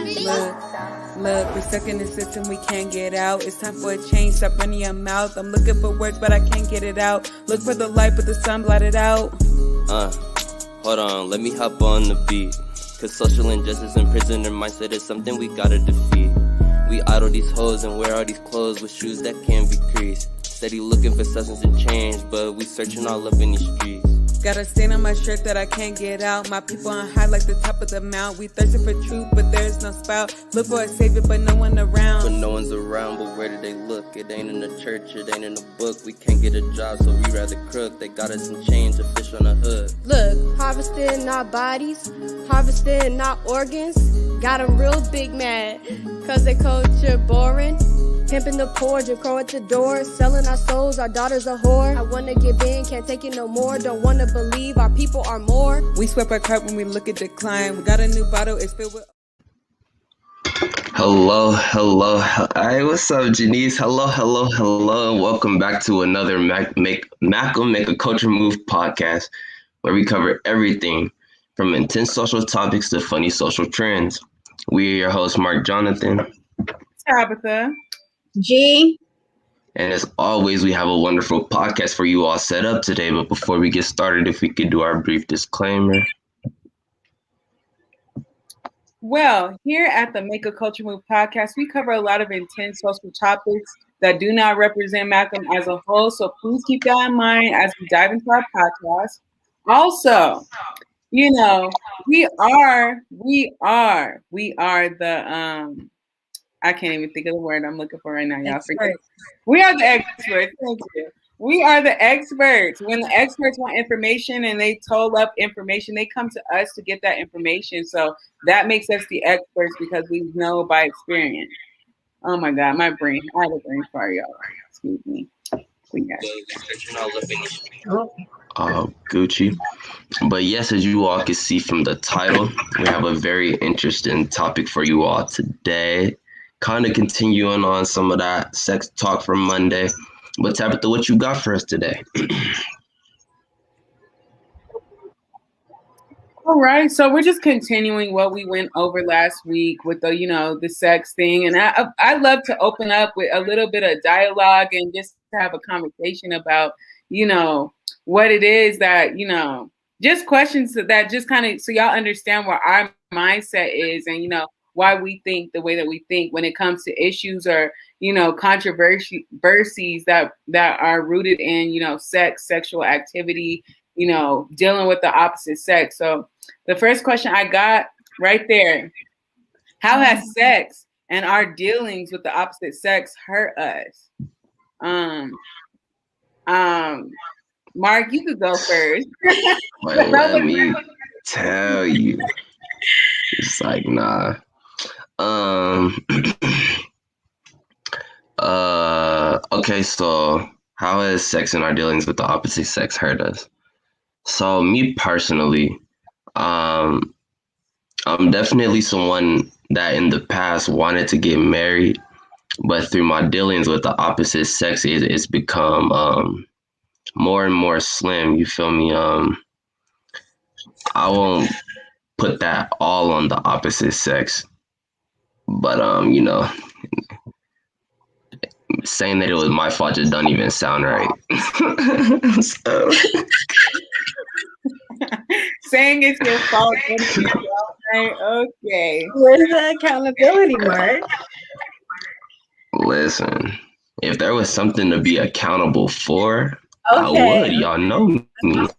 Look, we're stuck in the system, we can't get out. It's time for a change, stop running your mouth. I'm looking for words, but I can't get it out. Look for the light, but the sun blotted out. Hold on, let me hop on the beat. Cause social injustice and prisoner mindset is something we gotta defeat. We idle these hoes and wear all these clothes with shoes that can't be creased. Steady looking for substance and change, but we searching all up in these streets. Got a stain on my shirt that I can't get out. My people on high like the top of the mount. We thirsting for truth, but there's no spout. Look for a savior, but no one around. But no one's around, but where do they look? It ain't in the church, it ain't in the book. We can't get a job, so we rather crook. They got us in chains, a fish on the hood. Look, harvesting not bodies, harvesting not organs. Got 'em real big mad, cause they culture boring. Pimping the poor, Jim Crow at the door. Selling our souls, our daughters a whore. I wanna give in, can't take it no more. Don't wanna believe our people are more. We swept our cup when we look at decline. We got a new bottle, it's filled with... Hello. Hey, what's up, Janice? Hello, and welcome back to another Make a Culture Move podcast, where we cover everything from intense social topics to funny social trends. We are your host, Mark Jonathan. Tabitha. G. And as always, we have a wonderful podcast for you all set up today. But before we get started, if we could do our brief disclaimer. Well, here at the Make a Culture Move podcast, we cover a lot of intense social topics that do not represent Malcolm as a whole. So please keep that in mind as we dive into our podcast. Also, you know, we are the I can't even think of the word I'm looking for right now, y'all. Forget. We are the experts. Thank you. We are the experts. When the experts want information and they told up information, they come to us to get that information. So that makes us the experts because we know by experience. Oh my God, my brain. I have a brain fart, y'all. Excuse me. Gucci. But yes, as you all can see from the title, we have a very interesting topic for you all today. Kind of continuing on some of that sex talk from Monday. But Tabitha, what you got for us today? All right, so we're just continuing what we went over last week with the sex thing, and I love to open up with a little bit of dialogue and just have a conversation about what it is that just questions that just kind of so y'all understand what our mindset is and why we think the way that we think when it comes to issues or controversies that are rooted in sex, sexual activity, dealing with the opposite sex. So the first question I got right there: how has sex and our dealings with the opposite sex hurt us? Mark, you could go first. Wait, let me tell you. It's like, nah. Okay, so how has sex and our dealings with the opposite sex hurt us? So me personally, I'm definitely someone that in the past wanted to get married, but through my dealings with the opposite sex, it's become more and more slim. You feel me? I won't put that all on the opposite sex, but saying that it was my fault just don't even sound right. So. Saying it's your fault. Okay. Where's the accountability, Mark? Listen, if there was something to be accountable for, I would. Y'all know me. Understood.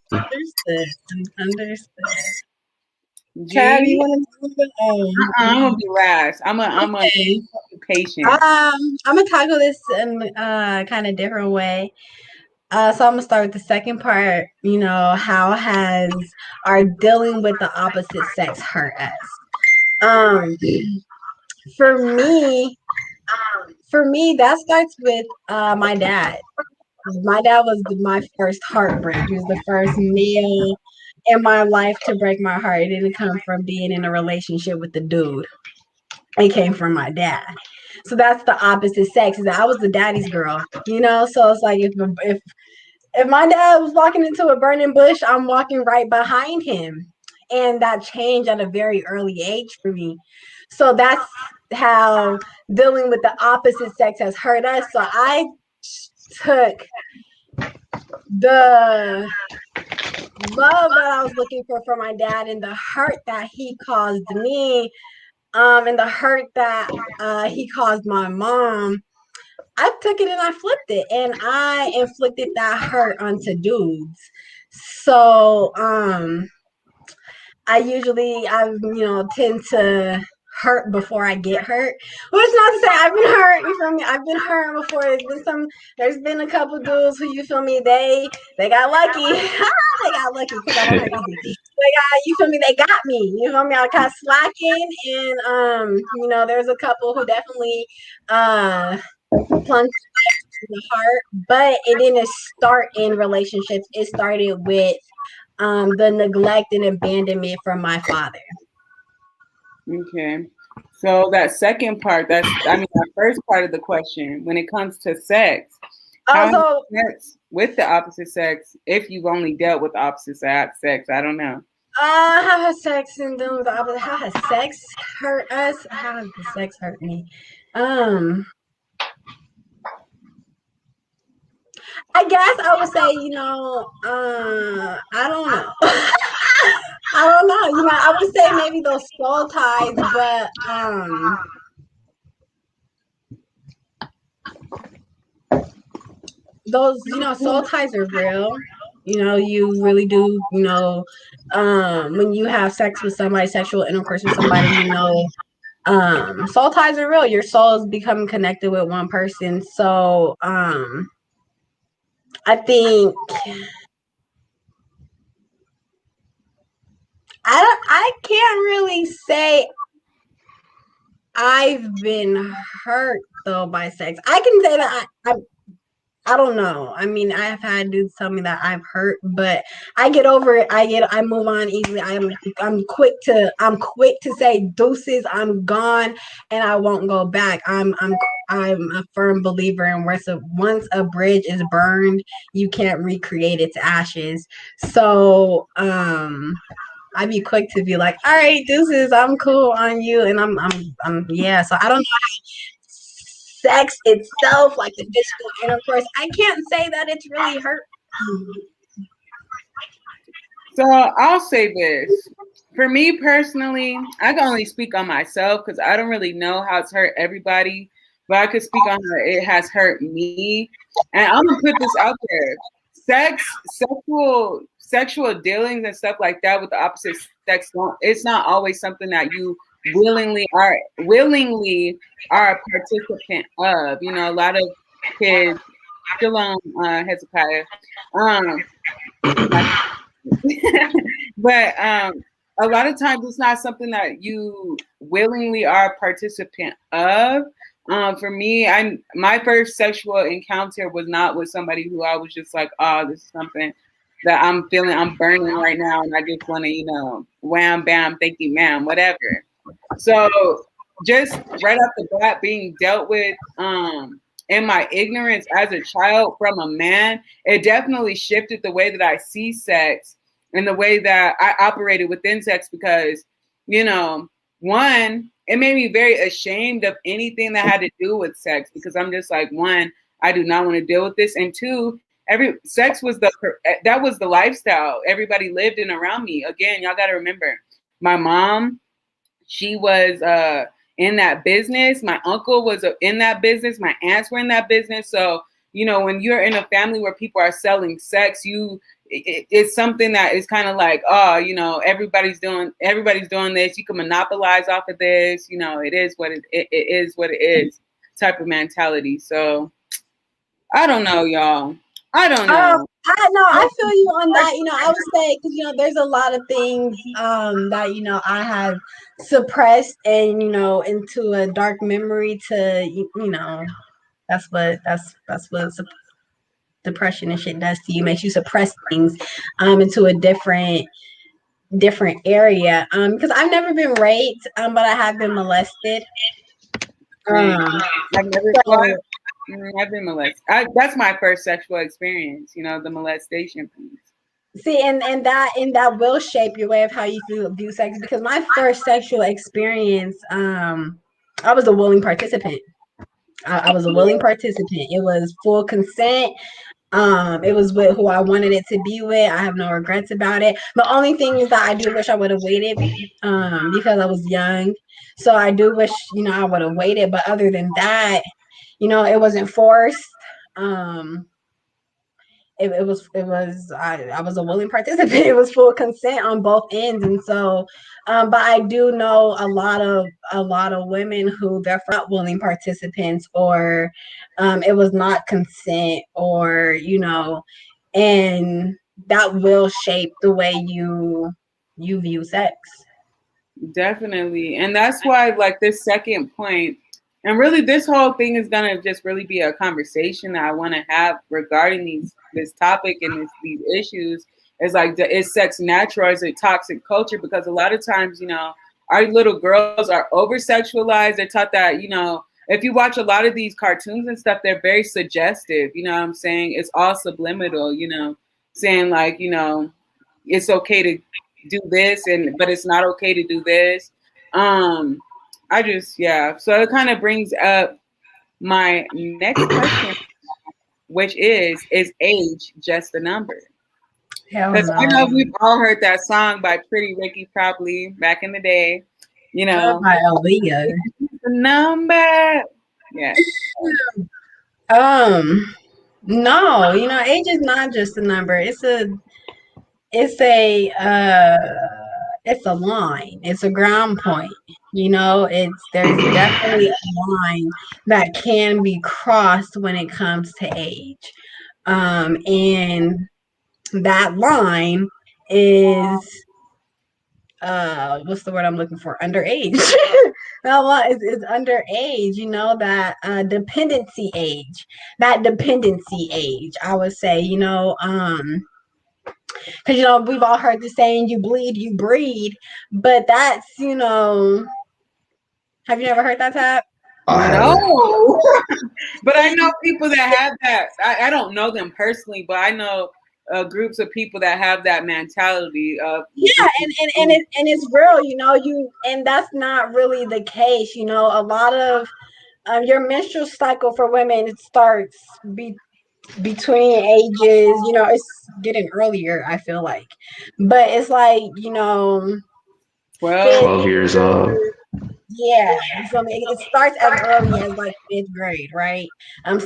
Chad, you want to I'm gonna be last. I'm gonna be patient. I'm gonna tackle this in kind of different way. So I'm gonna start with the second part. How has our dealing with the opposite sex hurt us? For me, that starts with my dad. My dad was my first heartbreak. He was the first male in my life to break my heart. It didn't come from being in a relationship with the dude. It came from my dad. So that's the opposite sex. I was the daddy's girl, So it's like if my dad was walking into a burning bush, I'm walking right behind him. and that changed at a very early age for me. So that's how dealing with the opposite sex has hurt us. So I took the love that I was looking for my dad and the hurt that he caused me, and the hurt that he caused my mom. I took it and I flipped it, and I inflicted that hurt onto dudes. So I tend to hurt before I get hurt. Which is not to say I've been hurt, you feel me? I've been hurt before. There's been a couple dudes who, you feel me, they got lucky. They got lucky because I don't hurt easy. You feel me, they got me. You feel me? I got slacking, and there's a couple who definitely plunged in the heart, but it didn't start in relationships. It started with the neglect and abandonment from my father. Okay. So that second part, that first part of the question, when it comes to sex, how sex with the opposite sex, if you've only dealt with the opposite sex, I don't know. How has sex and dealing with the opposite? How has sex hurt us? How has the sex hurt me? I guess I would say, I don't know. I don't know. I would say maybe those soul ties, but those, soul ties are real. You really do, when you have sex with somebody, sexual intercourse with somebody, soul ties are real. Your soul is becoming connected with one person. So I think I can't really say I've been hurt though by sex. I can say that I don't know. I mean, I have had dudes tell me that I've hurt, but I get over it. I move on easily. I'm quick to say deuces. I'm gone, and I won't go back. I'm a firm believer in once a bridge is burned, you can't recreate its ashes. So I'd be quick to be like, all right, deuces, I'm cool on you, and I'm yeah. So I don't know how sex itself, like the physical intercourse, I can't say that it's really hurt. So I'll say this. For me personally, I can only speak on myself because I don't really know how it's hurt everybody, but I could speak on how it has hurt me. And I'm gonna put this out there. Sexual dealings and stuff like that with the opposite sex, it's not always something that you willingly are a participant of. A lot of kids, Shalom, Hezekiah. But a lot of times it's not something that you willingly are a participant of. For me, my first sexual encounter was not with somebody who I was just like, oh, this is something that I'm feeling, I'm burning right now, and I just want to, wham, bam, thank you, ma'am, whatever. So just right off the bat, being dealt with in my ignorance as a child from a man, it definitely shifted the way that I see sex and the way that I operated within sex because, one, it made me very ashamed of anything that had to do with sex because I'm just like, one, I do not want to deal with this. And two, sex was that was the lifestyle everybody lived in around me. Again, y'all got to remember, my mom, she was in that business. My uncle was in that business. My aunts were in that business. So, when you're in a family where people are selling sex, it's something that is kind of like, oh, everybody's doing this. You can monopolize off of this. It is what it is what it is type of mentality. So I don't know, y'all. I don't know. I feel you on that. I would say because there's a lot of things that I have suppressed and into a dark memory to that's what depression and shit does to you. Makes you suppress things into a different area. Because I've never been raped, but I have been molested. I've been molested. That's my first sexual experience, the molestation piece. See, and that will shape your way of how you view sex. Because my first sexual experience, I was a willing participant. I was a willing participant. It was full consent. It was with who I wanted it to be with. I have no regrets about it. The only thing is that I do wish I would have waited, because I was young. So I do wish, I would have waited. But other than that, it wasn't forced. Um, I was a willing participant. It was full consent on both ends. And so, but I do know a lot of women who they're not willing participants, or it was not consent, or and that will shape the way you view sex. Definitely. And that's why, like, this second point, and really this whole thing is gonna just really be a conversation that I want to have regarding this topic and these issues. Is like, is sex natural? Is it toxic culture? Because a lot of times, our little girls are over sexualized. They're taught that, if you watch a lot of these cartoons and stuff, they're very suggestive. You know what I'm saying? It's all subliminal, saying like, it's okay to do this, but it's not okay to do this. I just, yeah. So it kind of brings up my next question, which is age just a number? Hell Because I know no. we've all heard that song by Pretty Ricky probably back in the day. By Aaliyah. The number. Yeah. No, age is not just a number. It's a line. It's a ground point. There's definitely a line that can be crossed when it comes to age. And that line is, what's the word I'm looking for? Underage. That is underage, that dependency age. That dependency age, I would say, because we've all heard the saying, you bleed, you breed. But that's, have you ever heard that, Tap? I haven't. No. But I know people that have that. I don't know them personally, but I know groups of people that have that mentality of, Yeah, and it's real, and that's not really the case. A lot of your menstrual cycle for women, it starts between ages, it's getting earlier, I feel like, but it's like, 12. 12 years old. yeah, you feel me? It starts as early as like fifth grade, right?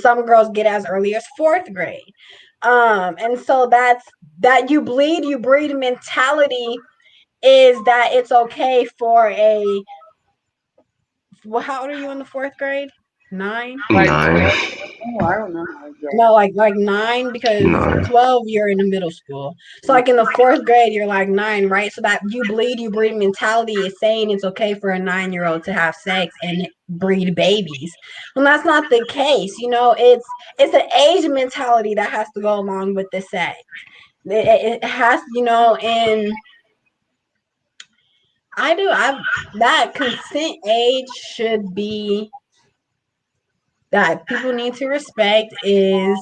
Some girls get as early as fourth grade. And so that you bleed, you breed mentality is that it's okay for well, how old are you in the fourth grade? 9? Like 9. 12. Oh, I don't know. No, like 9, because 9. 12 you're in the middle school. So like in the fourth grade you're like 9, right? So that you bleed, you breed mentality is saying it's okay for a 9-year-old to have sex and breed babies. Well, that's not the case. It's an age mentality that has to go along with the sex. It has, and that consent age should be that people need to respect is,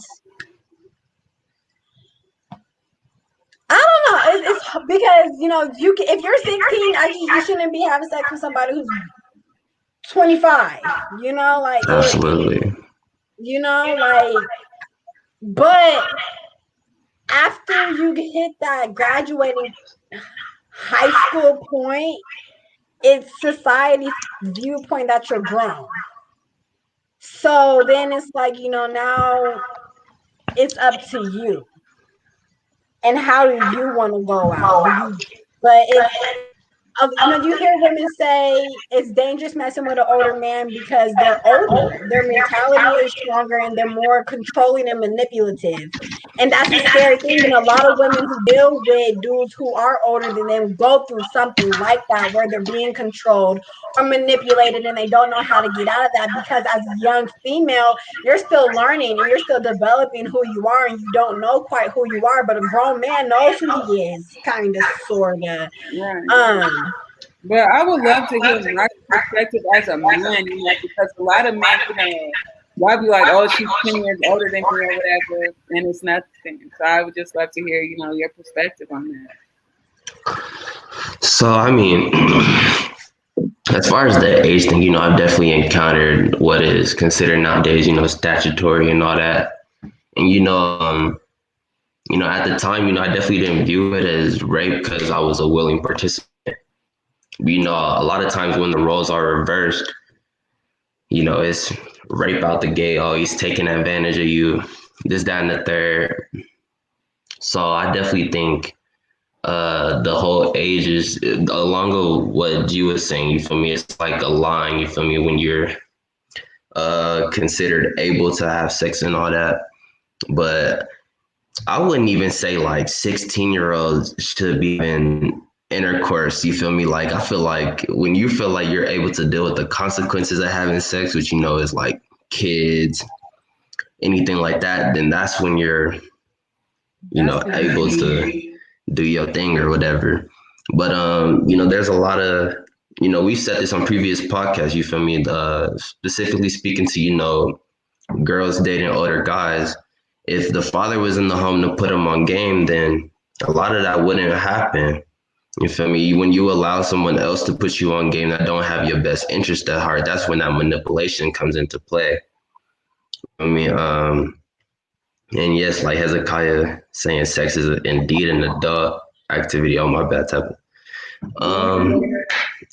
I don't know. It's because if you're 16, you shouldn't be having sex with somebody who's 25. Like Absolutely. like. But after you hit that graduating high school point, it's society's viewpoint that you're grown. So then it's like, now it's up to you. And how do you want to go out? But it's, you hear women say it's dangerous messing with an older man because they're older. Their mentality is stronger and they're more controlling and manipulative. And that's a scary thing. And a lot of women who deal with dudes who are older than them go through something like that, where they're being controlled or manipulated and they don't know how to get out of that, because as a young female, you're still learning and you're still developing who you are, and you don't know quite who you are, but a grown man knows who he is, kind of, sort of. Right. But I would love to hear my perspective as a man, because a lot of men, I'd be like, oh, she's 10 years older than me or whatever, and it's nothing. So I would just love to hear, your perspective on that. So I mean, as far as the age thing, I've definitely encountered what is considered nowadays, statutory and all that. And at the time, I definitely didn't view it as rape because I was a willing participant. A lot of times when the roles are reversed, it's rape out the gate. Oh, he's taking advantage of you, this, that, and the third. So I definitely think the whole age is along with what G was saying. You feel me? It's like a line. You feel me? When you're considered able to have sex and all that, but I wouldn't even say like 16-year-olds should be in intercourse. You feel me? Like I feel like when you feel like you're able to deal with the consequences of having sex, which is like kids, anything like that, then that's when you're able to do your thing or whatever. But there's a lot of we said this on previous podcasts. You feel me? Specifically speaking to girls dating older guys. If the father was in the home to put them on game, then a lot of that wouldn't happen. You feel me? When you allow someone else to put you on game that don't have your best interest at heart, that's when that manipulation comes into play. I mean, and yes, like Hezekiah saying, sex is indeed an adult activity. Oh, my bad, type.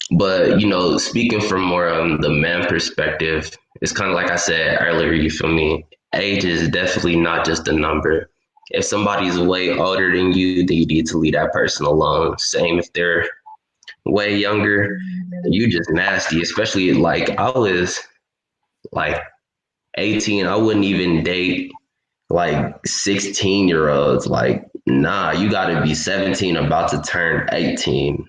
But speaking from more the man perspective, it's kind of like I said earlier. You feel me? Age is definitely not just a number. If somebody's way older than you, then you need to leave that person alone. Same if they're way younger, you just nasty. Especially like I was like 18, I wouldn't even date like 16-year-olds. Like, nah, you gotta be 17, about to turn 18.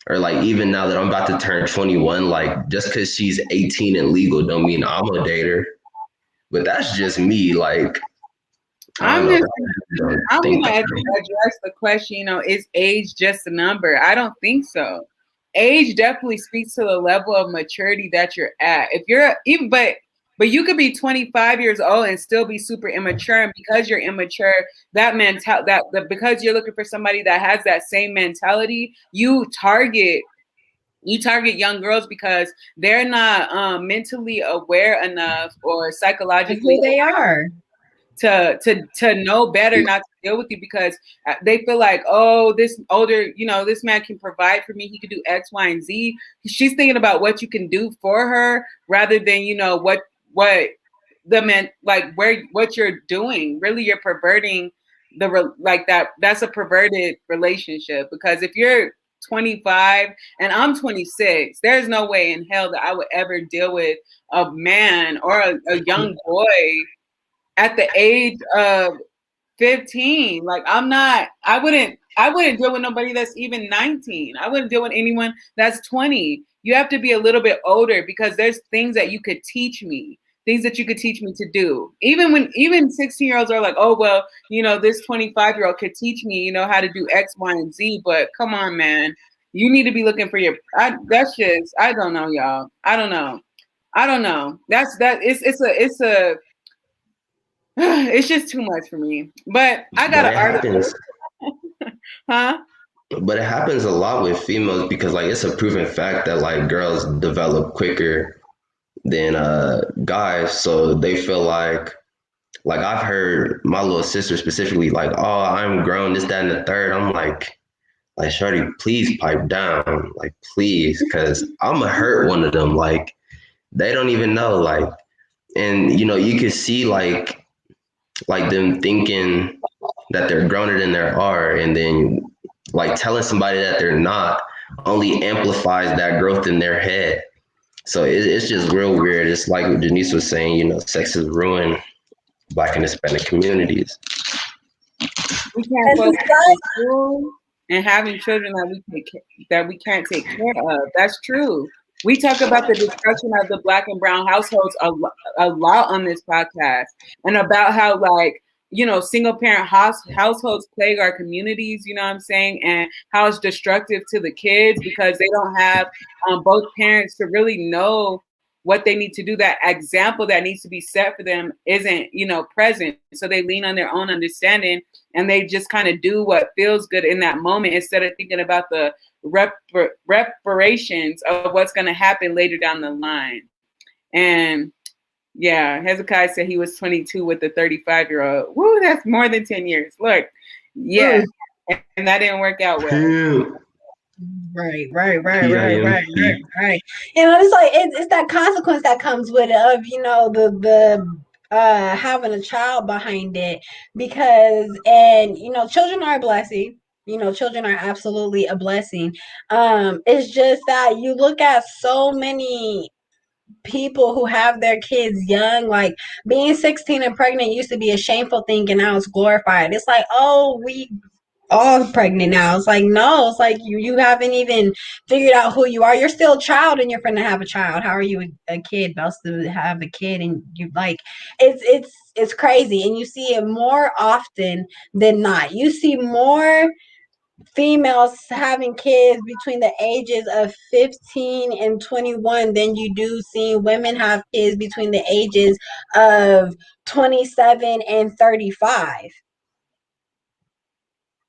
Or like even now that I'm about to turn 21, like just because she's 18 and legal don't mean I'm a dater. But that's just me. Like, I'm going to address the question, is age just a number? I don't think so. Age definitely speaks to the level of maturity that you're at. If you're even, but you could be 25 years old and still be super immature. And because you're immature, because you're looking for somebody that has that same mentality, you target young girls because they're not mentally aware enough or psychologically who they are to know better not to deal with you, because they feel like, oh, this older, this man can provide for me. He can do X, Y, and Z. She's thinking about what you can do for her rather than, what the man, like what you're doing. Really, you're perverting that's a perverted relationship, because if you're 25 and I'm 26, there's no way in hell that I would ever deal with a man or a young boy at the age of 15. Like I wouldn't deal with nobody that's even 19. I wouldn't deal with anyone that's 20. You have to be a little bit older, because there's things that you could teach me, to do. Even 16-year-olds are like, oh, well, this 25-year-old could teach me, how to do X, Y, and Z. But come on, man, you need to be looking for I don't know, y'all. I don't know. It's just too much for me. But I got an article. Huh? But it happens a lot with females because like it's a proven fact that like girls develop quicker than guys. So they feel like I've heard my little sister specifically like, oh, I'm grown, this, that, and the third. I'm like shorty, please pipe down. Like, please, because I'm gonna hurt one of them. Like, they don't even know. Like, and you can see like them thinking that they're growner than they are, and then like telling somebody that they're not only amplifies that growth in their head. So it's just real weird. It's like what Denise was saying, sex has ruined Black and Hispanic communities. We can't focus on school and having children that we can't take care of. That's true. We talk about the destruction of the Black and brown households a lot on this podcast, and about how single parent households plague our communities, you know what I'm saying? And how it's destructive to the kids because they don't have both parents to really know what they need to do, that example that needs to be set for them isn't, present. So they lean on their own understanding and they just kind of do what feels good in that moment instead of thinking about the reparations of what's going to happen later down the line. And yeah, Hezekiah said he was 22 with the 35-year-old. Woo, that's more than 10 years. Look, yeah, and that didn't work out well. Right. It's like it's that consequence that comes with it of the having a child behind it, because children are a blessing. Children are absolutely a blessing. It's just that you look at so many people who have their kids young, like being 16 and pregnant used to be a shameful thing and now it's glorified. It's like, oh, we all pregnant now. It's like, no, it's like you haven't even figured out who you are. You're still a child and you're going to have a child. How are you a kid about to have a kid? And you like, it's crazy. And you see it more often than not. You see more females having kids between the ages of 15 and 21 than you do seeing women have kids between the ages of 27 and 35.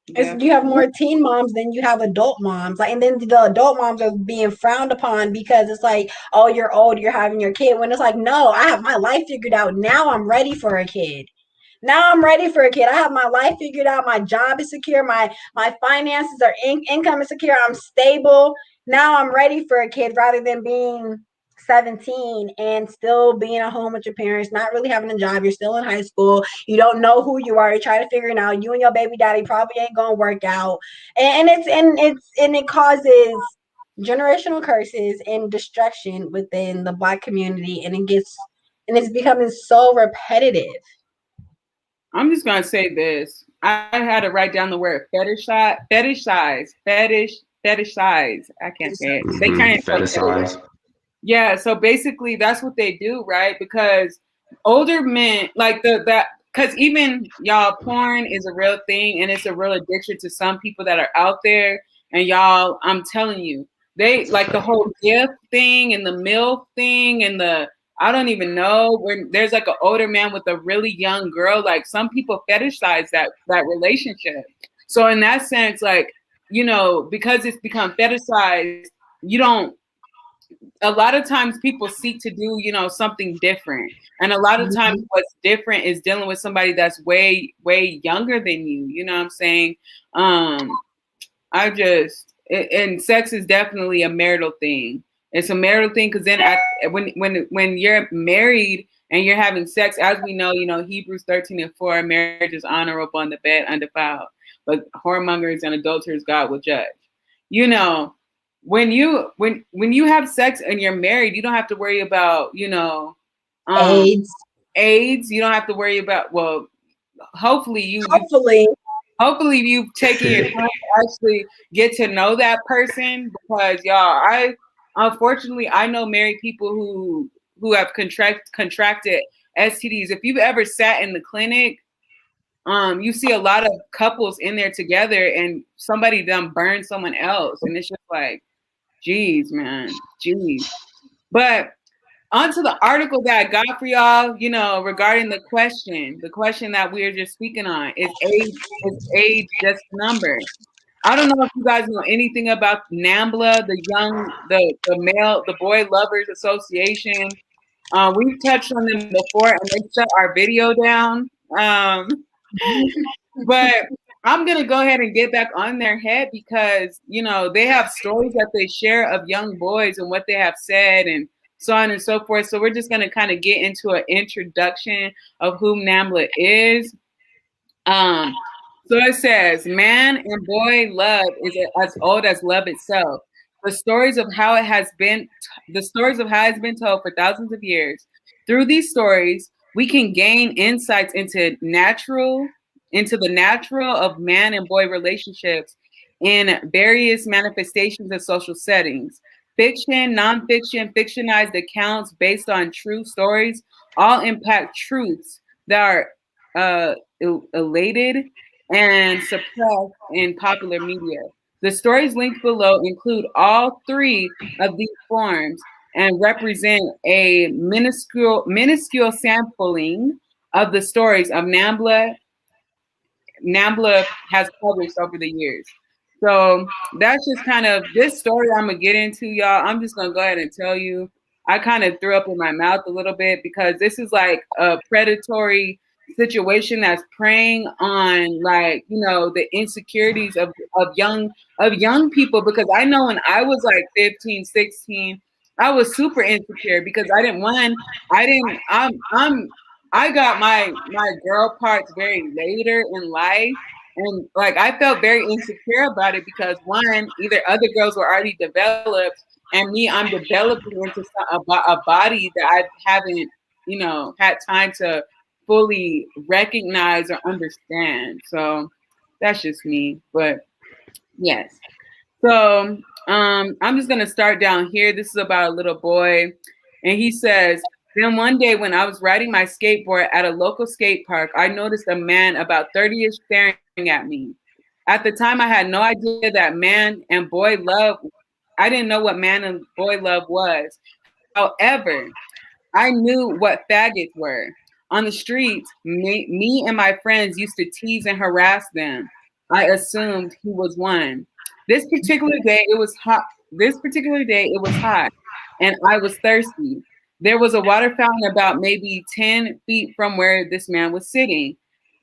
Yeah. You have more teen moms than you have adult moms. Like, and then the adult moms are being frowned upon because it's like, oh, you're old, you're having your kid. When it's like, no, I have my life figured out. Now I'm ready for a kid. Now I'm ready for a kid. I have my life figured out. My job is secure. My finances are income is secure. I'm stable. Now I'm ready for a kid, rather than being 17 and still being at home with your parents, not really having a job. You're still in high school. You don't know who you are. You're trying to figure it out. You and your baby daddy probably ain't gonna work out, and it causes generational curses and destruction within the Black community, and it's becoming so repetitive. I'm just gonna say this. I had to write down the word fetishize. I can't say it. They can't fetishize. Yeah, so basically that's what they do, right? Because older men, like because even y'all, porn is a real thing and it's a real addiction to some people that are out there. And y'all, I'm telling you, they like the whole gift thing and the MILF thing and I don't even know, when there's like an older man with a really young girl, like some people fetishize that relationship. So in that sense, like, because it's become fetishized, a lot of times people seek to do, something different. And a lot of times what's different is dealing with somebody that's way, way younger than you. You know what I'm saying? And sex is definitely a marital thing. It's a marital thing because then when you're married and you're having sex, as we know, Hebrews 13:4, marriage is honorable on the bed undefiled, but whoremongers and adulterers God will judge. When you have sex and you're married, you don't have to worry about, AIDS. You don't have to worry about, well, hopefully you've taken your time to actually get to know that person, because y'all, unfortunately I know married people who have contracted STDs. If you've ever sat in the clinic, you see a lot of couples in there together and somebody done burned someone else, and it's just like, geez, man, geez. But onto the article that I got for y'all, regarding the question that we were just speaking on, is age just a number? I don't know if you guys know anything about NAMBLA, the Boy Lovers Association. We've touched on them before, and they shut our video down. But I'm going to go ahead and get back on their head because, they have stories that they share of young boys and what they have said and so on and so forth. So we're just going to kind of get into an introduction of who NAMBLA is. So it says, man and boy love is as old as love itself. The stories of how it has been told for thousands of years. Through these stories, we can gain insights into the natural of man and boy relationships in various manifestations of social settings. Fiction, nonfiction, fictionized accounts based on true stories all impact truths that are elated and suppressed in popular media. The stories linked below include all three of these forms and represent a minuscule sampling of the stories of NAMBLA has published over the years. So that's just kind of this story I'm gonna get into, y'all. I'm just gonna go ahead and tell you. I kind of threw up in my mouth a little bit because this is like a predatory situation that's preying on, like, the insecurities of young people. Because I know when I was like 15, 16, I was super insecure because I got my girl parts very later in life, and like I felt very insecure about it because one, either other girls were already developed, and me, I'm developing into a body that I haven't, had time to fully recognize or understand. So that's just me, but yes. So I'm just gonna start down here. This is about a little boy, and he says, then one day when I was riding my skateboard at a local skate park, I noticed a man about 30ish staring at me. At the time, I had no idea that man and boy love. I didn't know what man and boy love was. However, I knew what faggots were. On the streets, me and my friends used to tease and harass them. I assumed he was one. This particular day, it was hot. And I was thirsty. There was a water fountain about maybe 10 feet from where this man was sitting.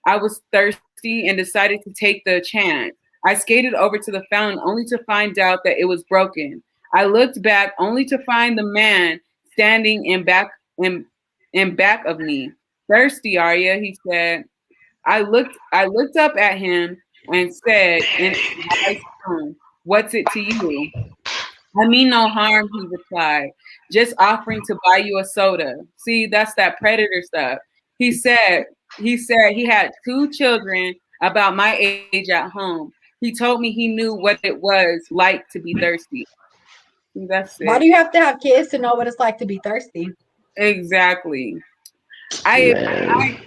I was thirsty and decided to take the chance. I skated over to the fountain only to find out that it was broken. I looked back only to find the man standing in back of me. Thirsty, are you? He said. I looked up at him and said in a high tone, "What's it to you?" "I mean no harm," he replied. "Just offering to buy you a soda." See, that's that predator stuff. He said he had two children about my age at home. He told me he knew what it was like to be thirsty. That's Why it. do you have to have kids to know what it's like to be thirsty? Exactly. I Man.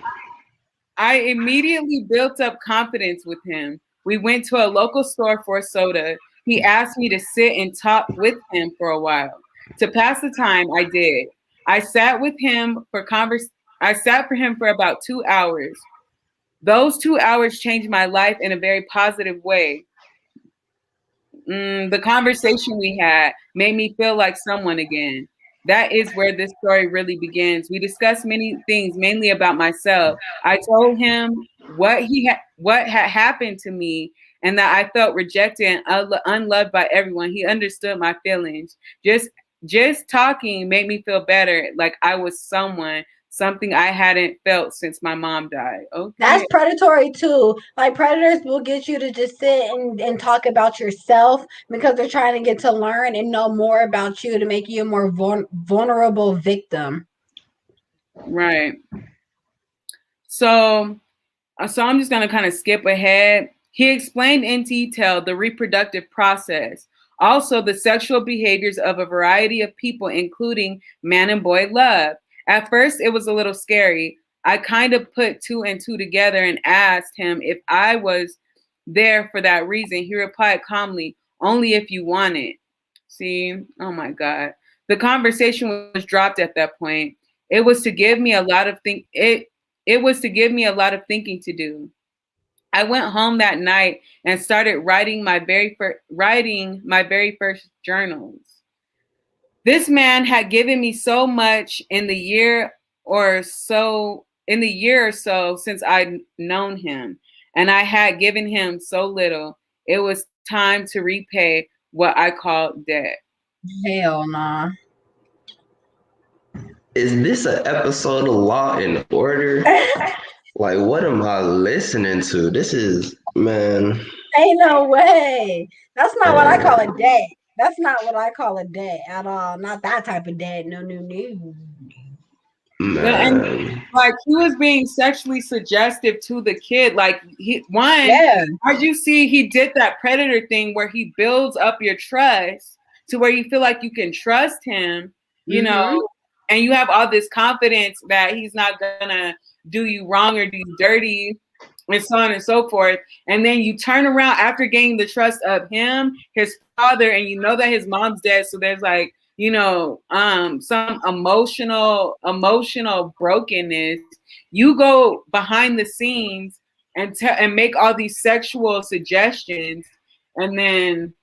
I immediately built up confidence with him. We went to a local store for a soda. He asked me to sit and talk with him for a while. To pass the time, I did. I sat with him for convers I sat for him for about 2 hours. Those 2 hours changed my life in a very positive way. The conversation we had made me feel like someone again. That is where this story really begins. We discussed many things, mainly about myself. I told him what had happened to me, and that I felt rejected and unloved by everyone. He understood my feelings. Just talking made me feel better, like I was something I hadn't felt since my mom died. That's Okay. predatory too. Like predators will get you to just sit and talk about yourself because they're trying to get to learn and know more about you to make you a more vulnerable victim. Right. So I'm just going to kind of skip ahead. He explained in detail the reproductive process, also the sexual behaviors of a variety of people, including man and boy love. At first, it was a little scary. I kind of put two and two together and asked him if I was there for that reason. He replied calmly, "Only if you want it." See, oh my God. The conversation was dropped at that point. It was to give me a lot of think it was to give me a lot of thinking to do. I went home that night and started writing my very first journals. This man had given me so much in the year or so since I'd known him, and I had given him so little. It was time to repay what I called debt. Hell nah. Is this an episode of Law and Order? Like, what am I listening to? This is, man, Ain't no way. That's not what I call a man, date. That's not what I call a date at all. Not that type of date. No, no, no. Yeah, and man. like he was being sexually suggestive to the kid. Like Yeah. as you see, he did that predator thing where he builds up your trust to where you feel like you can trust him, you know, Mm-hmm. and you have all this confidence that he's not gonna do you wrong or do you dirty, and so on and so forth. And then you turn around after gaining the trust of him, his father, and you know that his mom's dead. So there's like some emotional brokenness, you go behind the scenes and make all these sexual suggestions, and then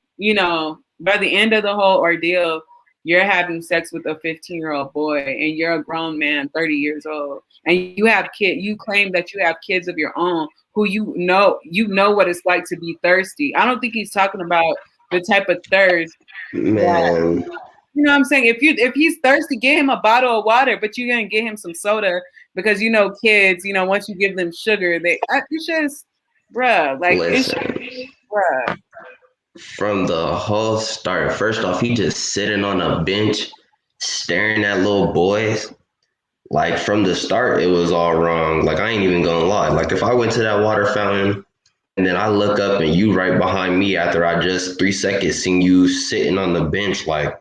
by the end of the whole ordeal, you're having sex with a 15-year-old boy, and you're a grown man, 30 years old, and you claim that you have kids of your own who you know what it's like to be thirsty. I don't think he's talking about the type of thirst that, Man, what I'm saying. If he's thirsty, get him a bottle of water, but you're gonna get him some soda because kids, once you give them sugar, it's just, bruh, like it's listen, bruh. from the whole start, first off, he just sitting on a bench staring at little boys. Like from the start, it was all wrong. Like I ain't even gonna lie. Like if I went to that water fountain and then I look up and you right behind me after I just 3 seconds seen you sitting on the bench, like,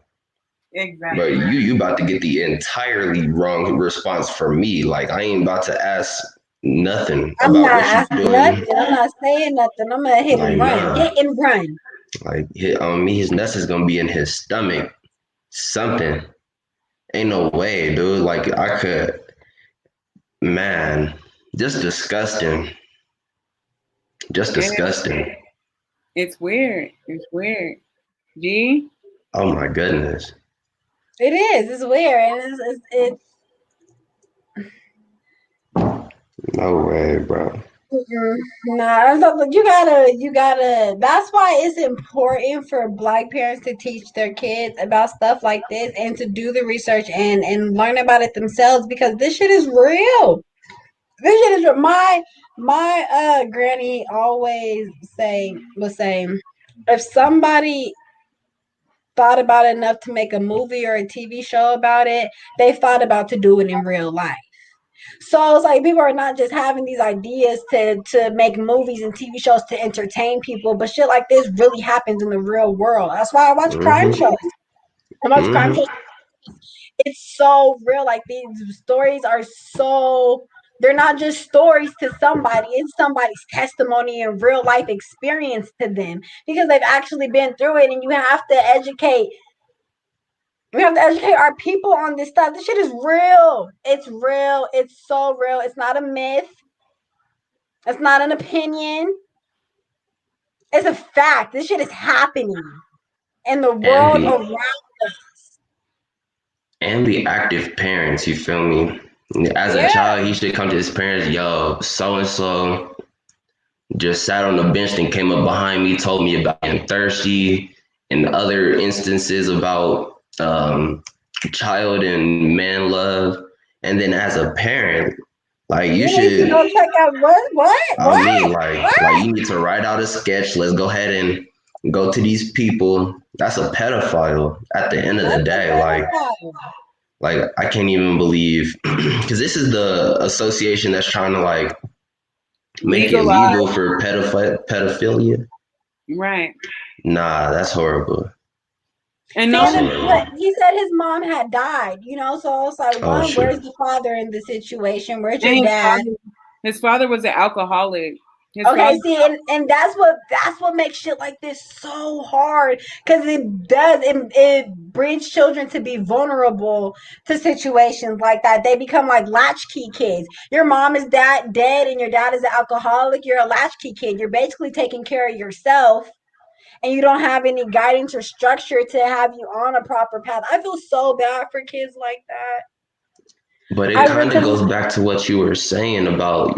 but Exactly. you about to get the entirely wrong response from me. Like I ain't about to ask nothing I'm about not what you asking doing. nothing. I'm not saying nothing. I'm gonna hit Like and run. nah. Hit and run. Like on me, his nuts is gonna be in his stomach. Something. Ain't no way, dude. Like I could, man, just disgusting. Just Yeah, disgusting. it's weird. It's weird. G. Oh my goodness. It is. It's weird, and it's No way, bro. nah. You gotta. That's why it's important for Black parents to teach their kids about stuff like this and to do the research and learn about it themselves, because this shit is real. This shit is real. My granny always was saying, if somebody thought about it enough to make a movie or a TV show about it, they thought about to do it in real life. So it's like people are not just having these ideas to make movies and TV shows to entertain people, but shit like this really happens in the real world. That's why I watch crime Mm-hmm. shows. I watch crime Mm-hmm. shows. It's so real. Like these stories are so, they're not just stories to somebody. It's somebody's testimony and real life experience to them because they've actually been through it. And you have to educate. We have to educate our people on this stuff. This shit is real. It's real. It's so real. It's not a myth. It's not an opinion. It's a fact. This shit is happening in the And world be around us. and be active parents, you feel me? As a Yeah. child, he should come to his parents, yo, so and so just sat on the bench and came up behind me, told me about being thirsty and other instances about child and man love. And then as a parent, like you You need to should, go check out I mean, like what? you need to write out a sketch. Let's go ahead and go to these people. That's a pedophile at the end of the That's a day. pedophile. Like I can't even believe because this is the association that's trying to like make it legal Legalized. for pedophilia. Right. Nah, that's horrible. And See, no, and That's then horrible. he said his mom had died, so it's like, Oh one, where's shit. the father in the situation? Where's and your dad? his father was an alcoholic. His Okay, father. see, and that's what makes shit like this so hard, because it breeds children to be vulnerable to situations like that. They become like latchkey kids. Your mom is dead and your dad is an alcoholic. You're a latchkey kid. You're basically taking care of yourself, and you don't have any guidance or structure to have you on a proper path. I feel so bad for kids like that. But it I kind of goes because back to what you were saying about,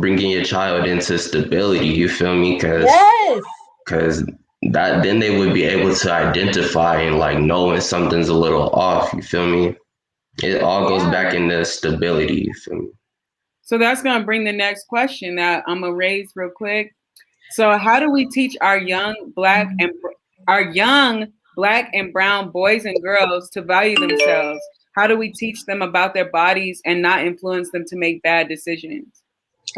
bringing your child into stability. You feel me? yes, Because that then they would be able to identify and like know when something's a little off. You feel me? It all goes yeah. back into stability. You feel me? So that's going to bring the next question that I'm gonna raise real quick. So how do we teach our young black and brown boys and girls to value themselves? How do we teach them about their bodies and not influence them to make bad decisions?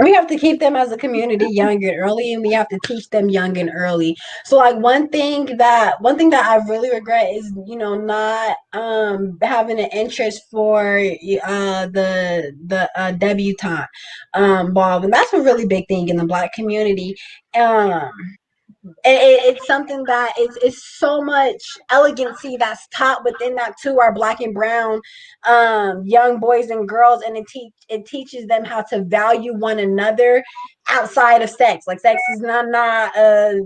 We have to keep them as a community young and early, and we have to teach them young and early. So like one thing that I really regret is not having an interest for the debutante ball, and that's a really big thing in the black community. um It's something that is so much elegancy that's taught within that to our black and brown young boys and girls, and it teaches them how to value one another outside of sex. Like sex is not a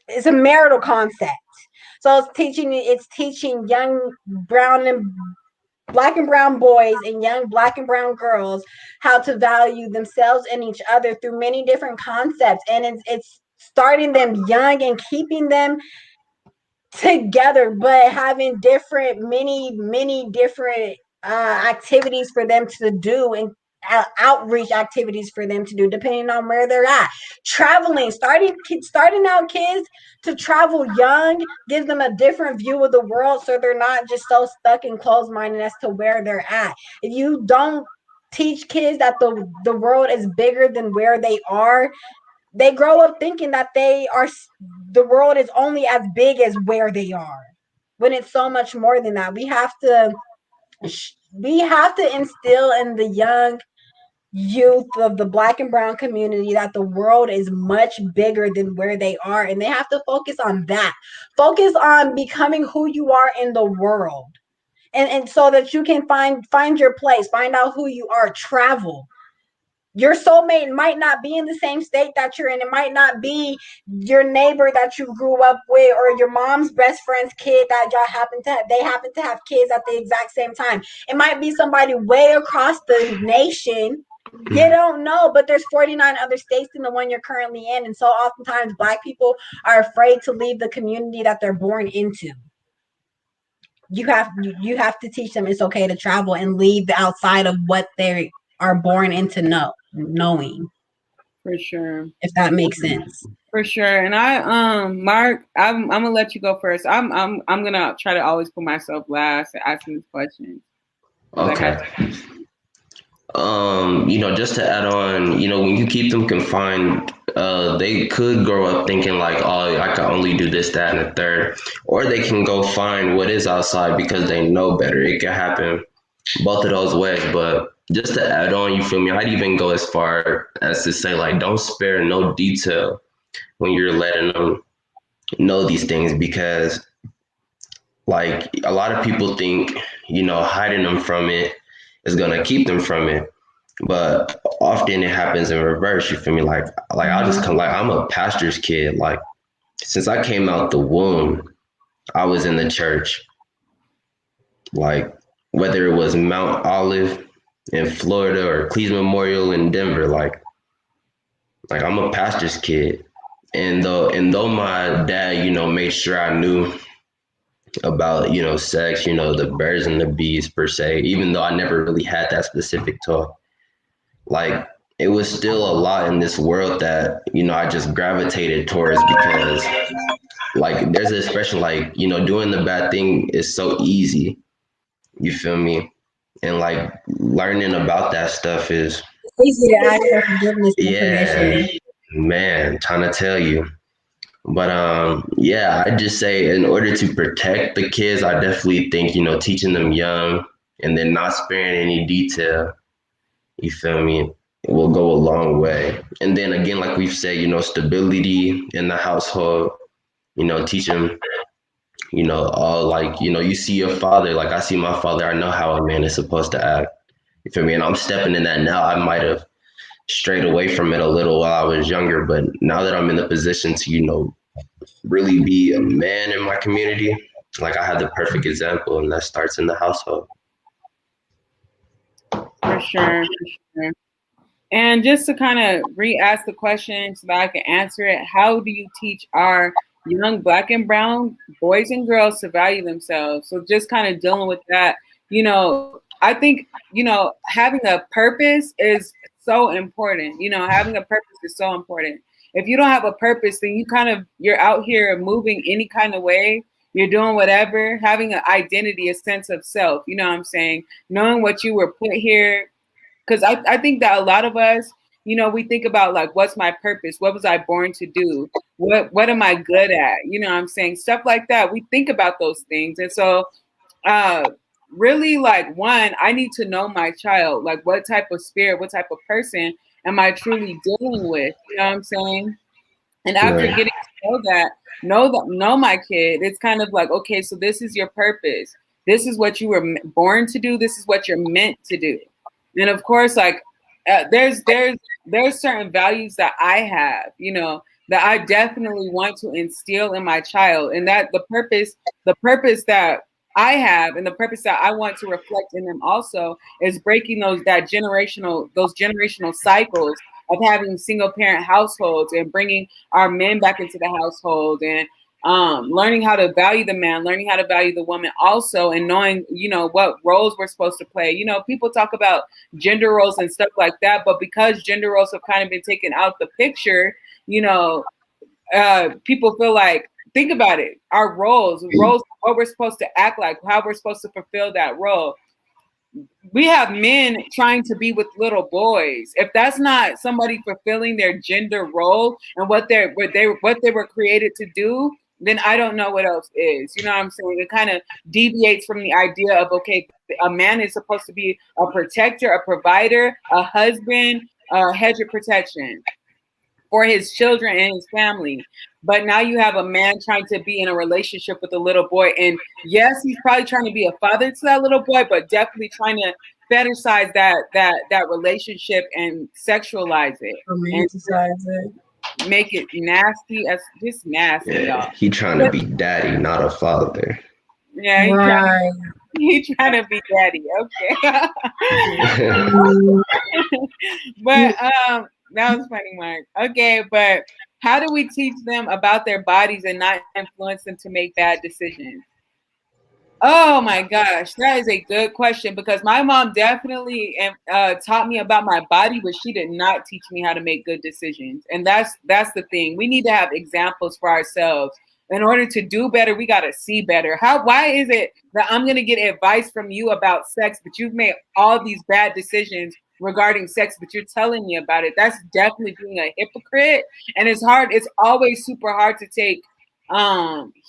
it's a marital concept. So it's teaching young brown and black and brown boys and young black and brown girls how to value themselves and each other through many different concepts, and it's starting them young and keeping them together, but having many different activities for them to do, and outreach activities for them to do depending on where they're at. Traveling, starting out kids to travel young gives them a different view of the world, so they're not just so stuck and closed-minded as to where they're at. If you don't teach kids that the world is bigger than where they are, they grow up thinking that the world is only as big as where they are, when it's so much more than that. We have to instill in the young youth of the black and brown community that the world is much bigger than where they are, and they have to focus on that. Focus on becoming who you are in the world, and so that you can find your place, find out who you are, travel. Your soulmate might not be in the same state that you're in. It might not be your neighbor that you grew up with, or your mom's best friend's kid that y'all happen to have kids at the exact same time. It might be somebody way across the nation. You don't know, but there's 49 other states than the one you're currently in. And so oftentimes black people are afraid to leave the community that they're born into. You have to teach them it's okay to travel and leave the outside of what they are born into knowing. For sure. If that makes sense. For sure. And Mark, I'm gonna let you go first. I'm gonna try to always put myself last and asking these questions. Okay. Just to add on, when you keep them confined, they could grow up thinking like, oh, I can only do this, that, and the third, or they can go find what is outside because they know better. It can happen both of those ways. But just to add on, you feel me? I'd even go as far as to say like, don't spare no detail when you're letting them know these things, because like a lot of people think, hiding them from it is gonna keep them from it. But often it happens in reverse, you feel me? Like I'll just come, like I'm a pastor's kid. Like since I came out the womb, I was in the church. Like whether it was Mount Olive in Florida or Cleveland Memorial in Denver, like I'm a pastor's kid. And though my dad, made sure I knew about, sex, the birds and the bees per se, even though I never really had that specific talk. Like it was still a lot in this world that, I just gravitated towards, because like there's an expression like, doing the bad thing is so easy. You feel me? And like learning about that stuff is easy to ask for forgiveness and permission. Man, trying to tell you. But I just say in order to protect the kids, I definitely think, teaching them young and then not sparing any detail, you feel me, it will go a long way. And then again, like we've said, stability in the household, teach them, all like, you see your father, like I see my father, I know how a man is supposed to act. You feel me? And I'm stepping in that now. I might have strayed away from it a little while I was younger, but now that I'm in the position to, really be a man in my community, like I have the perfect example, and that starts in the household. For sure. And just to kind of re-ask the question so that I can answer it, how do you teach our young black and brown boys and girls to value themselves? So just kind of dealing with that, I think, having a purpose is so important. Having a purpose is so important. If you don't have a purpose, then you're out here moving any kind of way. You're doing whatever, having an identity, a sense of self, you know what I'm saying? Knowing what you were put here. Because I think that a lot of us, we think about like, what's my purpose? What was I born to do? What am I good at? You know what I'm saying? Stuff like that. We think about those things. And so really, like, one, I need to know my child. Like, what type of spirit, what type of person am I truly dealing with? You know what I'm saying? And after Right. getting to know my kid, it's kind of like, okay, so this is your purpose. This is what you were born to do. This is what you're meant to do. And of course, like there's certain values that I have, that I definitely want to instill in my child, and that the purpose that I have, and the purpose that I want to reflect in them also is breaking those generational cycles of having single parent households and bringing our men back into the household, and learning how to value the man, learning how to value the woman also, and knowing, what roles we're supposed to play. People talk about gender roles and stuff like that, but because gender roles have kind of been taken out the picture, people feel like, think about it, our roles, what we're supposed to act like, how we're supposed to fulfill that role. We have men trying to be with little boys. If that's not somebody fulfilling their gender role and what they were created to do, then I don't know what else is. You know what I'm saying? It kind of deviates from the idea of, okay, a man is supposed to be a protector, a provider, a husband, a hedge of protection for his children and his family. But now you have a man trying to be in a relationship with a little boy. And yes, he's probably trying to be a father to that little boy, but definitely trying to fetishize that relationship and sexualize it and Romanticize it. make it nasty, as just nasty, Yeah, y'all. he trying to be daddy, not a father. Yeah, Right. he trying to be daddy. Okay. Mm, But that was funny, Mark. Okay, but how do we teach them about their bodies and not influence them to make bad decisions? Oh my gosh, that is a good question, because my mom definitely taught me about my body, but she did not teach me how to make good decisions. And that's the thing. We need to have examples for ourselves. In order to do better, we got to see better. Why is it that I'm going to get advice from you about sex, but you've made all these bad decisions regarding sex, but you're telling me about it? That's definitely being a hypocrite. And it's always super hard to take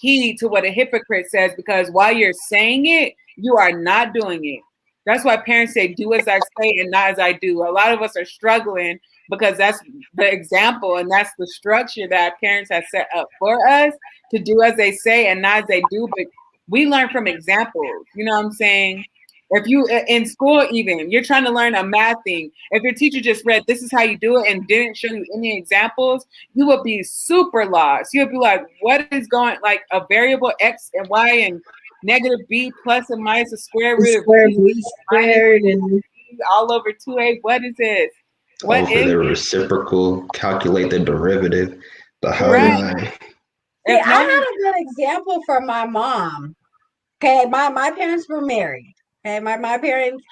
heed to what a hypocrite says, because while you're saying it, you are not doing it. That's why parents say, do as I say and not as I do. A lot of us are struggling because that's the example and that's the structure that parents have set up for us, to do as they say and not as they do. But we learn from examples. You know what I'm saying? If you in school, even you're trying to learn a math thing, if your teacher just read this is how you do it and didn't show you any examples, you would be super lost. You would be like, what is going, like a variable x and y and negative b plus and minus the square the root of square b B minus squared and b all over 2a. What is this? What Over is the it? reciprocal, calculate the derivative, the how Right. nine. see, If I no had one, a good example from my mom. Okay, my parents were married. Okay, my parents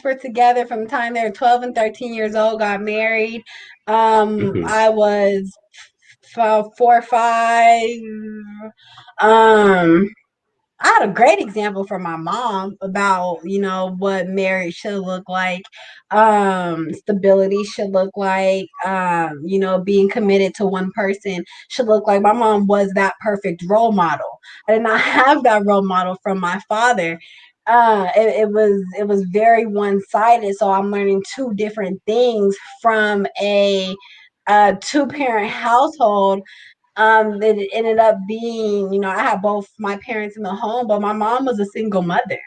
were together from the time they were 12 and 13 years old, got married. Mhm. I was 4 or 5. Um, I had a great example from my mom about, what marriage should look like, stability should look like, being committed to one person should look like. My mom was that perfect role model. I did not have that role model from my father. It was very one-sided. So I'm learning two different things from a two-parent household. It ended up being, I had both my parents in the home, but my mom was a single mother.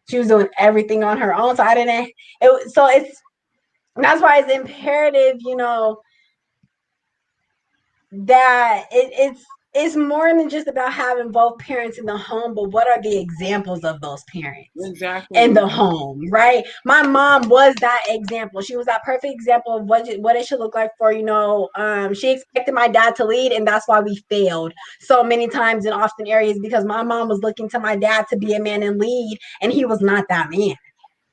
She was doing everything on her own. So I didn't, it, so it's, that's why it's imperative, that it's more than just about having both parents in the home, but what are the examples of those parents in exactly. the home, right? My mom was that example. She was that perfect example of what it should look like for, she expected my dad to lead, and that's why we failed so many times in often areas, because my mom was looking to my dad to be a man and lead, and he was not that man,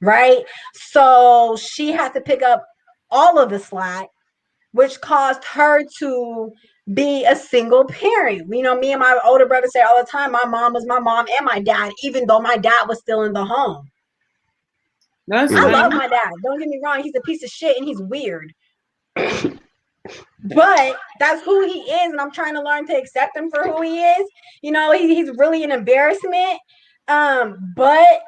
right? So she had to pick up all of the slack, which caused her to be a single parent. Me and my older brother say all the time, my mom was my mom and my dad, even though my dad was still in the home. That's I funny. love my dad. Don't get me wrong. He's a piece of shit and he's weird. But that's who he is, and I'm trying to learn to accept him for who he is. He's really an embarrassment. But